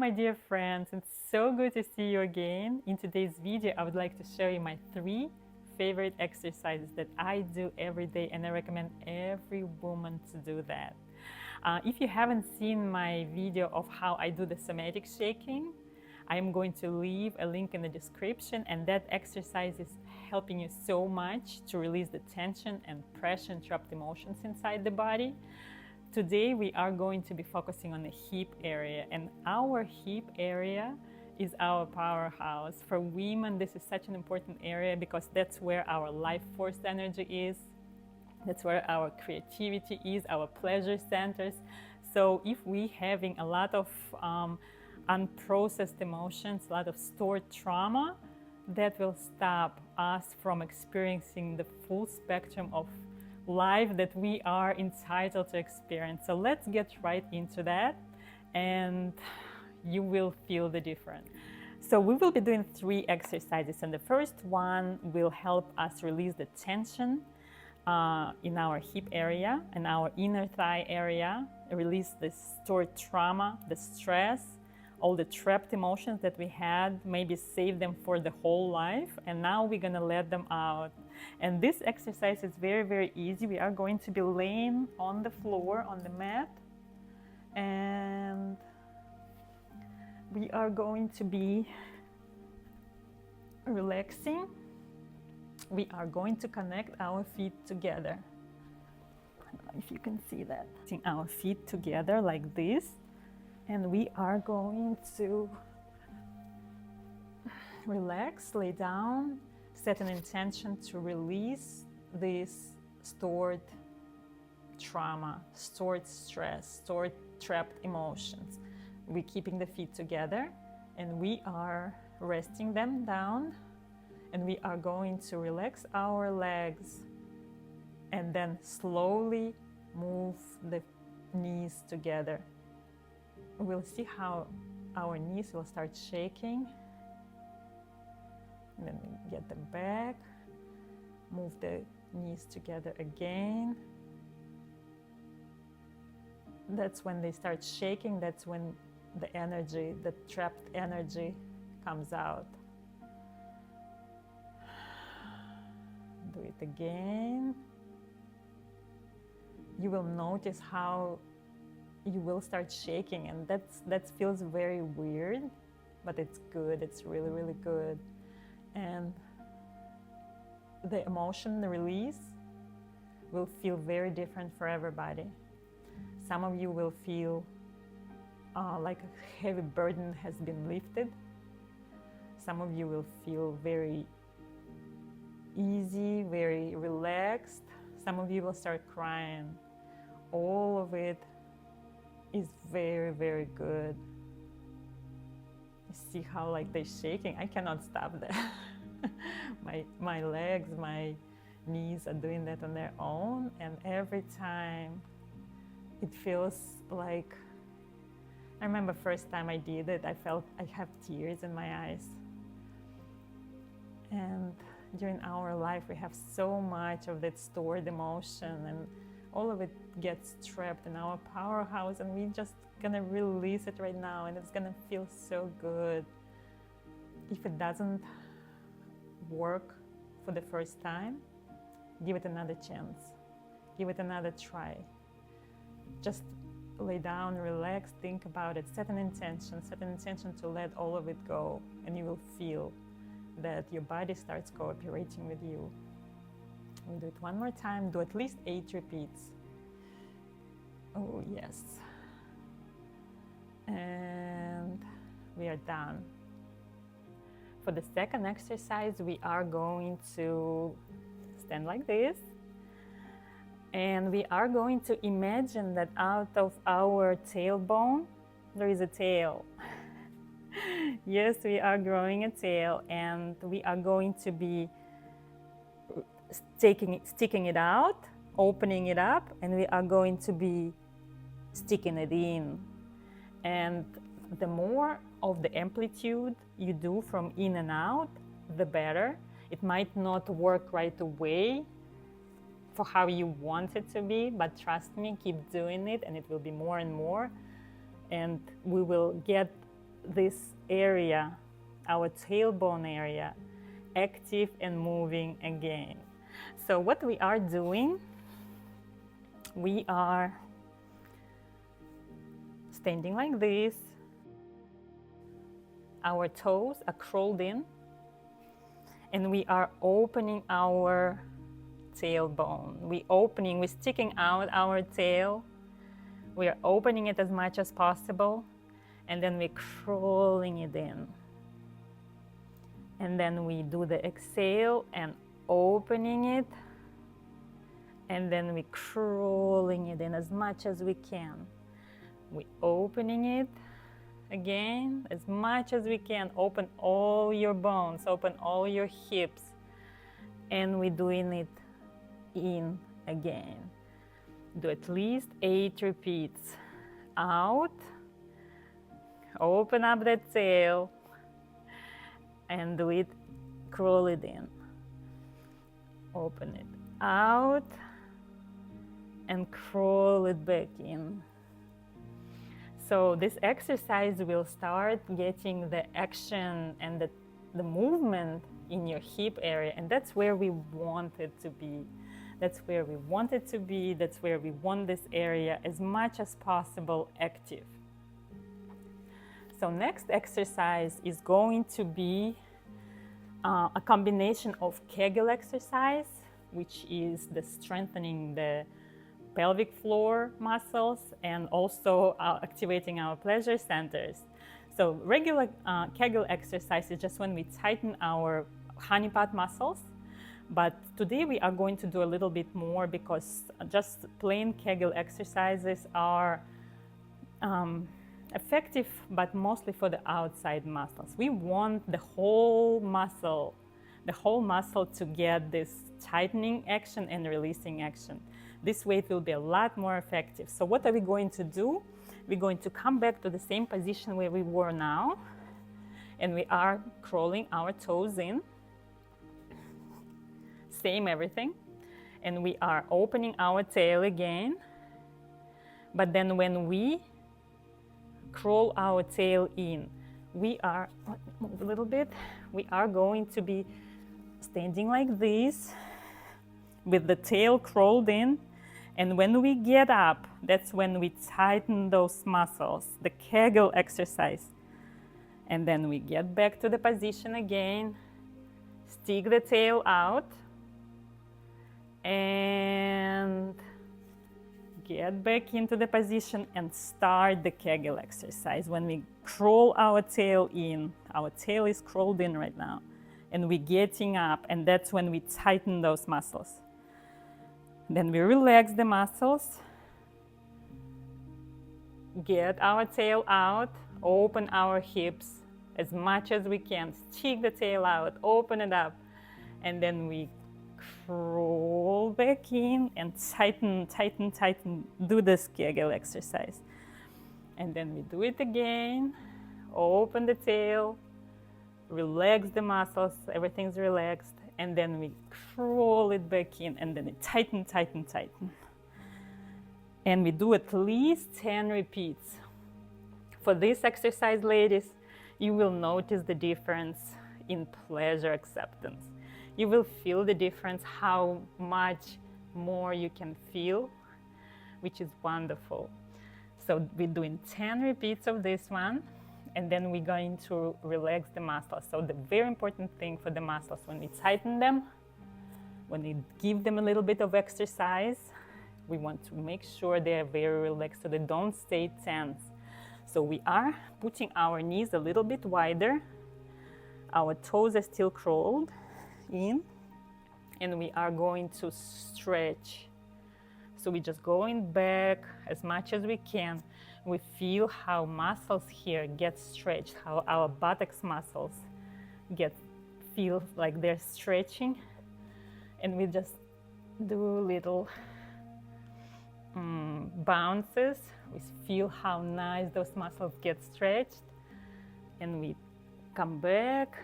my dear friends, it's so good to see you again. In today's video, I would like to show you my 3 favorite exercises that I do every day, and I recommend every woman to do that. If you haven't seen my video of how I do the somatic shaking, I'm going to leave a link in the description, and that exercise is helping you so much to release the tension and pressure and trapped emotions inside the body. Today we are going to be focusing on the hip area, and our hip area is our powerhouse. For women, this is such an important area because that's where our life force energy is. That's where our creativity is, our pleasure centers. So if we having a lot of unprocessed emotions, a lot of stored trauma, that will stop us from experiencing the full spectrum of life that we are entitled to experience. So let's get right into that, and you will feel the difference. So we will be doing 3 exercises, and the first one will help us release the tension in our hip area and our inner thigh area, release the stored trauma, the stress, all the trapped emotions that we had, maybe save them for the whole life, and now we're gonna let them out. And this exercise is very, very easy. We are going to be laying on the floor, on the mat, and we are going to be relaxing. We are going to connect our feet together. I don't know if you can see that. Putting our feet together like this, and we are going to relax, lay down, set an intention to release this stored trauma, stored stress, stored trapped emotions. We're keeping the feet together, and we are resting them down, and we are going to relax our legs and then slowly move the knees together. We'll see how our knees will start shaking. And then we get them back, move the knees together again. That's when they start shaking, that's when the energy, the trapped energy comes out. Do it again. You will notice how you will start shaking, and that feels very weird, but it's good. It's really, really good. And the emotion, the release, will feel very different for everybody. Some of you will feel like a heavy burden has been lifted. Some of you will feel very easy, very relaxed. Some of you will start crying. All of it is very, very good. You see how like they're shaking? I cannot stop that. my legs, my knees are doing that on their own, and every time it feels like, I remember first time I did it, I felt I have tears in my eyes. And during our life we have so much of that stored emotion, and all of it gets trapped in our powerhouse, and we're just gonna release it right now, and it's gonna feel so good. If it doesn't work for the first time, give it another chance. Give it another try. Just lay down, relax, think about it, set an intention to let all of it go, and you will feel that your body starts cooperating with you. We'll do it one more time. Do at least 8 repeats. Oh, yes. And we are done. For the second exercise, we are going to stand like this, and we are going to imagine that out of our tailbone there is a tail. Yes, we are growing a tail, and we are going to be sticking it out, opening it up, and we are going to be sticking it in. And the more of the amplitude you do from in and out, the better. It might not work right away for how you want it to be, but trust me, keep doing it, and it will be more and more, and we will get this area, our tailbone area, active and moving again. So what we are doing, we are standing like this. Our toes are curled in, and we are opening our tailbone. We're sticking out our tail. We are opening it as much as possible, and then we're crawling it in. And then we do the exhale and opening it, and then we're crawling it in as much as we can. We're opening it again as much as we can. Open all your bones, open all your hips, and we're doing it in again. Do at least 8 repeats. Out, open up that tail, and do it, crawl it in. Open it out and crawl it back in. So this exercise will start getting the action and the movement in your hip area, and that's where we want it to be. That's where we want it to be. That's where we want this area as much as possible active. So next exercise is going to be a combination of Kegel exercise, which is the strengthening the pelvic floor muscles and also activating our pleasure centers. So regular Kegel exercise is just when we tighten our honeypot muscles, but today we are going to do a little bit more, because just plain Kegel exercises are effective, but mostly for the outside muscles. We want the whole muscle to get this tightening action and releasing action. This way it will be a lot more effective. So what are we going to do? We're going to come back to the same position where we were now, and we are crawling our toes in. Same everything. And we are opening our tail again. But then when we crawl our tail in, we are, move a little bit, we are going to be standing like this with the tail crawled in. And when we get up, that's when we tighten those muscles, the Kegel exercise. And then we get back to the position again, stick the tail out, and get back into the position and start the Kegel exercise. When we crawl our tail in, our tail is crawled in right now, and we're getting up, and that's when we tighten those muscles. Then we relax the muscles, get our tail out, open our hips as much as we can, stick the tail out, open it up, and then we crawl back in and tighten, tighten, tighten, do this Kegel exercise. And then we do it again, open the tail, relax the muscles, everything's relaxed, and then we crawl it back in, and then it tighten, tighten, tighten. And we do at least 10 repeats. For this exercise, ladies, you will notice the difference in pleasure acceptance. You will feel the difference, how much more you can feel, which is wonderful. So we're doing 10 repeats of this one, and then we're going to relax the muscles. So the very important thing for the muscles, when we tighten them, when we give them a little bit of exercise, we want to make sure they are very relaxed so they don't stay tense. So we are putting our knees a little bit wider. Our toes are still crawled in, and we are going to stretch. So we're just going back as much as we can. We feel how muscles here get stretched, how our buttocks muscles feel like they're stretching. And we just do little bounces. We feel how nice those muscles get stretched. And we come back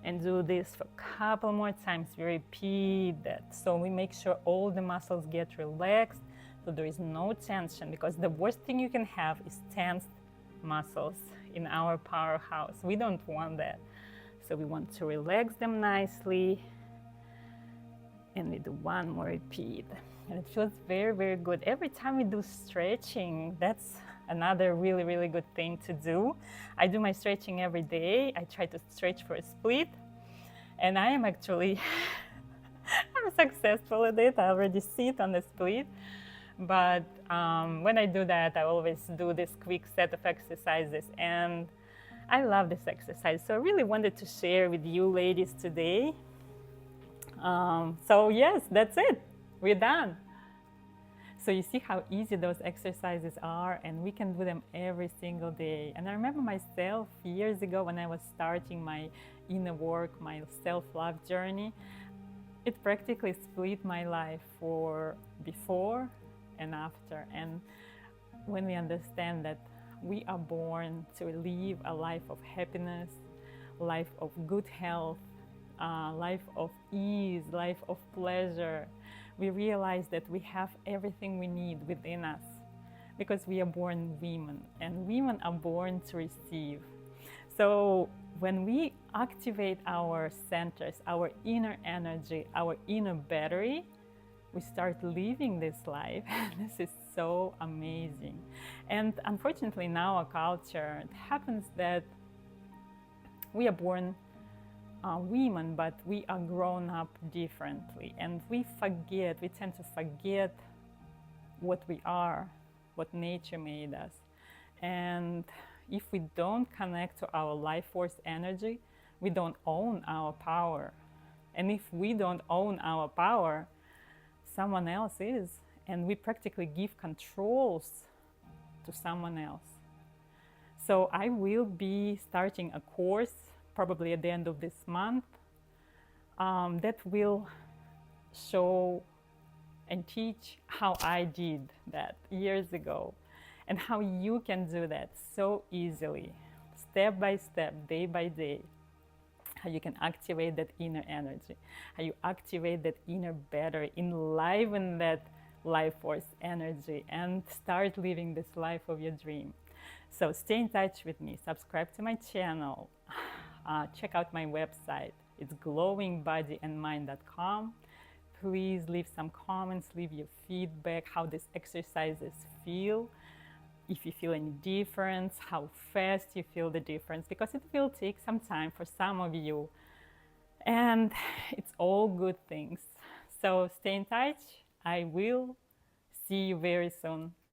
and do this for a couple more times. We repeat that. So we make sure all the muscles get relaxed, so there is no tension, because the worst thing you can have is tensed muscles in our powerhouse. We don't want that. So we want to relax them nicely. And we do one more repeat. And it feels very, very good. Every time we do stretching, that's another really, really good thing to do. I do my stretching every day. I try to stretch for a split. And I am actually, I'm successful at it. I already sit on the split. But when I do that, I always do this quick set of exercises. And I love this exercise. So I really wanted to share with you ladies today. So yes, that's it. We're done. So you see how easy those exercises are, and we can do them every single day. And I remember myself years ago when I was starting my inner work, my self-love journey, it practically split my life for before and after. And when we understand that we are born to live a life of happiness, life of good health, life of ease, life of pleasure, we realize that we have everything we need within us because we are born women, and women are born to receive. So when we activate our centers, our inner energy, our inner battery, we start living this life. This is so amazing. And unfortunately, in our culture, it happens that we are born women, but we are grown up differently, and we tend to forget what we are, what nature made us. And if we don't connect to our life force energy, we don't own our power. And if we don't own our power, someone else is, and we practically give controls to someone else. So I will be starting a course probably at the end of this month that will show and teach how I did that years ago and how you can do that so easily, step by step, day by day. How you can activate that inner energy, how you activate that inner battery, enliven that life force energy, and start living this life of your dream. So stay in touch with me, subscribe to my channel, check out my website. It's glowingbodyandmind.com. Please leave some comments, leave your feedback, how these exercises feel. If you feel any difference, how fast you feel the difference, because it will take some time for some of you. And it's all good things. So stay in touch. I will see you very soon.